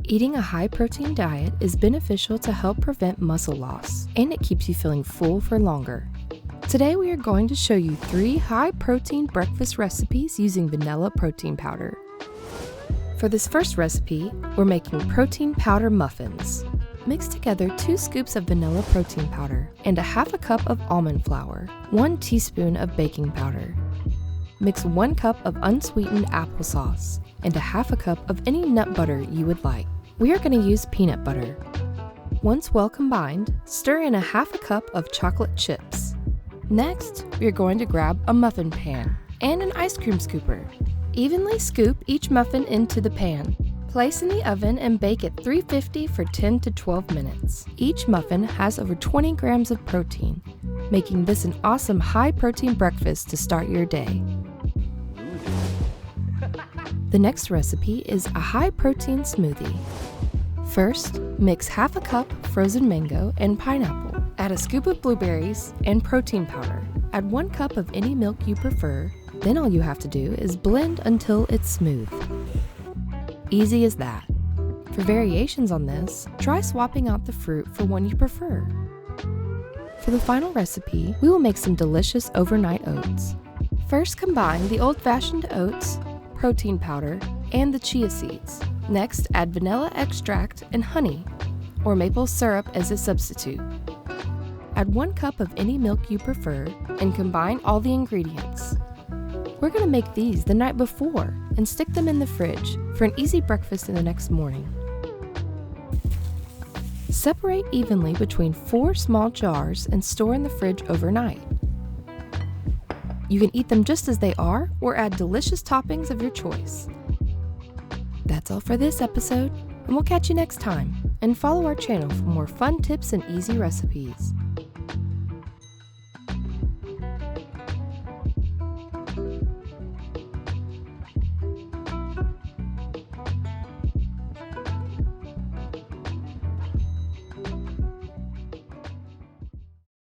Eating a high-protein diet is beneficial to help prevent muscle loss, and it keeps you feeling full for longer. Today we are going to show you 3 high-protein breakfast recipes using vanilla protein powder. For this first recipe, we're making protein powder muffins. Mix together 2 scoops of vanilla protein powder and a half a cup of almond flour, 1 teaspoon of baking powder. Mix 1 cup of unsweetened applesauce and a half a cup of any nut butter you would like. We are going to use peanut butter. Once well combined, stir in a half a cup of chocolate chips. Next, we are going to grab a muffin pan and an ice cream scooper. Evenly scoop each muffin into the pan. Place in the oven and bake at 350 for 10 to 12 minutes. Each muffin has over 20 grams of protein, making this an awesome high-protein breakfast to start your day. The next recipe is a high-protein smoothie. First, mix half a cup frozen mango and pineapple. Add a scoop of blueberries and protein powder. Add 1 cup of any milk you prefer. Then all you have to do is blend until it's smooth. Easy as that. For variations on this, try swapping out the fruit for one you prefer. For the final recipe, we will make some delicious overnight oats. First, combine the old-fashioned oats, protein powder, and the chia seeds. Next, add vanilla extract and honey, or maple syrup as a substitute. Add 1 cup of any milk you prefer and combine all the ingredients. We're going to make these the night before and stick them in the fridge for an easy breakfast in the next morning. Separate evenly between 4 small jars and store in the fridge overnight. You can eat them just as they are or add delicious toppings of your choice. That's all for this episode, and we'll catch you next time. And follow our channel for more fun tips and easy recipes.